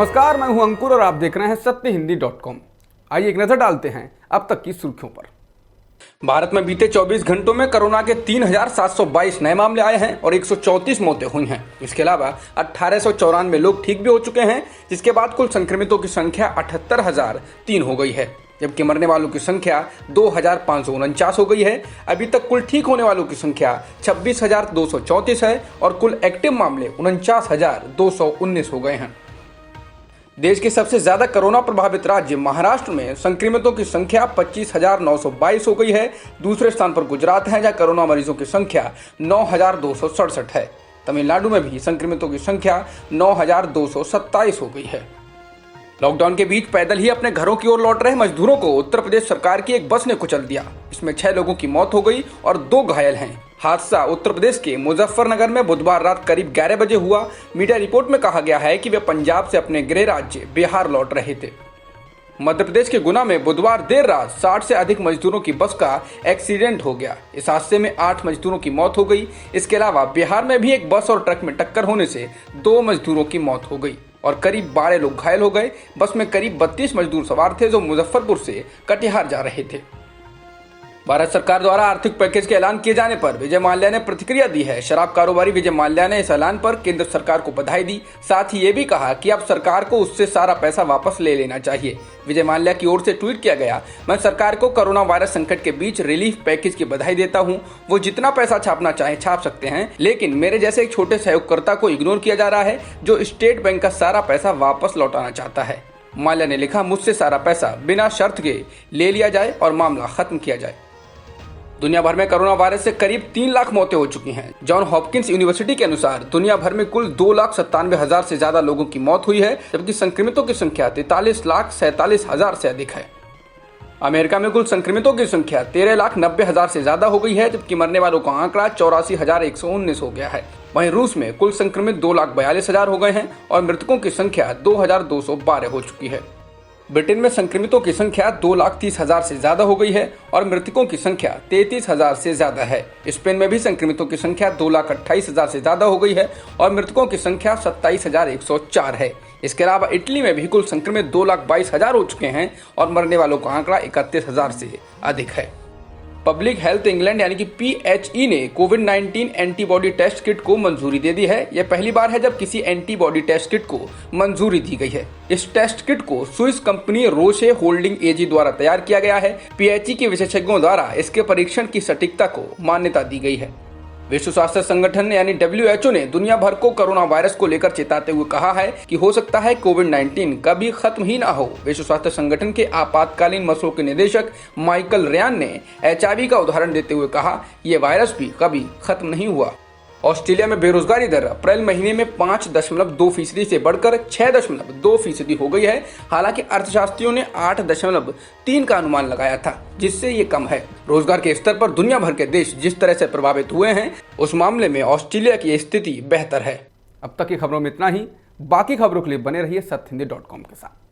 नमस्कार, मैं हूं अंकुर और आप देख रहे हैं सत्यहिंदी.com। आइए एक नजर डालते हैं अब तक की सुर्खियों पर। भारत में बीते 24 घंटों में कोरोना के 3,722 नए मामले आए हैं और 134 मौतें हुई हैं। इसके अलावा 1894 लोग ठीक भी हो चुके हैं, जिसके बाद कुल संक्रमितों की संख्या 78,003 हो गई है, जबकि मरने वालों की संख्या 2,549 हो गई है। अभी तक कुल ठीक होने वालों की संख्या 26,234 है और कुल एक्टिव मामले 49,219 हो गए हैं। देश के सबसे ज्यादा कोरोना प्रभावित राज्य महाराष्ट्र में संक्रमितों की संख्या 25,922 हो गई है। दूसरे स्थान पर गुजरात है, जहां कोरोना मरीजों की संख्या 9,267 है। तमिलनाडु में भी संक्रमितों की संख्या 9,227 हो गई है। लॉकडाउन के बीच पैदल ही अपने घरों की ओर लौट रहे मजदूरों को उत्तर प्रदेश सरकार की एक बस ने कुचल दिया। इसमें 6 लोगों की मौत हो गई और 2 घायल हैं। हादसा उत्तर प्रदेश के मुजफ्फरनगर में बुधवार रात करीब 11 बजे हुआ। मीडिया रिपोर्ट में कहा गया है कि वे पंजाब से अपने गृह राज्य बिहार लौट रहे थे। मध्य प्रदेश के गुना में बुधवार देर रात 60 से अधिक मजदूरों की बस का एक्सीडेंट हो गया। इस हादसे में 8 मजदूरों की मौत हो गई। इसके अलावा बिहार में भी एक बस और ट्रक में टक्कर होने से 2 मजदूरों की मौत हो गई और करीब 12 लोग घायल हो गए। बस में करीब 32 मजदूर सवार थे जो मुजफ्फरपुर से कटिहार जा रहे थे। भारत सरकार द्वारा आर्थिक पैकेज के ऐलान किए जाने पर विजय माल्या ने प्रतिक्रिया दी है। शराब कारोबारी विजय माल्या ने इस ऐलान पर केंद्र सरकार को बधाई दी। साथ ही ये भी कहा कि अब सरकार को उससे सारा पैसा वापस ले लेना चाहिए। विजय माल्या की ओर से ट्वीट किया गया, मैं सरकार को कोरोना वायरस संकट के बीच रिलीफ पैकेज की बधाई देता हूँ। वो जितना पैसा छापना चाहे छाप सकते हैं, लेकिन मेरे जैसे एक छोटे सहयोगकर्ता को इग्नोर किया जा रहा है जो स्टेट बैंक का सारा पैसा वापस लौटाना चाहता है। माल्या ने लिखा, मुझसे सारा पैसा बिना शर्त के ले लिया जाए और मामला खत्म किया जाए। दुनिया भर में कोरोना वायरस से करीब 3 लाख मौतें हो चुकी हैं। जॉन हॉपकिंस यूनिवर्सिटी के अनुसार दुनिया भर में कुल 2,97,000 से ज्यादा लोगों की मौत हुई है, जबकि संक्रमितों की संख्या 43,47,000 से अधिक है। अमेरिका में कुल संक्रमितों की संख्या 13,90,000 से ज्यादा हो गई है, जबकि मरने वालों का आंकड़ा 84,119 हो गया है। वहीं रूस में कुल संक्रमित 2,42,000 हो गए हैं और मृतकों की संख्या 2,212 हो चुकी है। ब्रिटेन में संक्रमितों की संख्या 2,30,000 से ज्यादा हो गई है और मृतकों की संख्या 33,000 से ज्यादा है। स्पेन में भी संक्रमितों की संख्या 2,28,000 से ज्यादा हो गई है और मृतकों की संख्या 27,104 है। इसके अलावा इटली में भी कुल संक्रमित 2,22,000 हो चुके हैं और मरने वालों का आंकड़ा 31,000 से अधिक है। पब्लिक हेल्थ इंग्लैंड यानी कि PHE ने कोविड-19 एंटीबॉडी टेस्ट किट को मंजूरी दे दी है। यह पहली बार है जब किसी एंटीबॉडी टेस्ट किट को मंजूरी दी गई है। इस टेस्ट किट को स्विस कंपनी रोशे होल्डिंग एजी द्वारा तैयार किया गया है। PHE के विशेषज्ञों द्वारा इसके परीक्षण की सटीकता को मान्यता दी गई है। विश्व स्वास्थ्य संगठन यानी WHO ने दुनिया भर को कोरोना वायरस को लेकर चेताते हुए कहा है कि हो सकता है कोविड-19 कभी खत्म ही ना हो। विश्व स्वास्थ्य संगठन के आपातकालीन मसलों के निदेशक माइकल रयान ने HIV का उदाहरण देते हुए कहा, ये वायरस भी कभी खत्म नहीं हुआ। ऑस्ट्रेलिया में बेरोजगारी दर अप्रैल महीने में 5.2% से बढ़कर 6.2% हो गई है। हालांकि अर्थशास्त्रियों ने 8.3 का अनुमान लगाया था, जिससे ये कम है। रोजगार के स्तर पर दुनिया भर के देश जिस तरह से प्रभावित हुए हैं, उस मामले में ऑस्ट्रेलिया की स्थिति बेहतर है। अब तक की खबरों में इतना ही। बाकी खबरों के लिए बने रहिए सत्यहिंदी.com के साथ।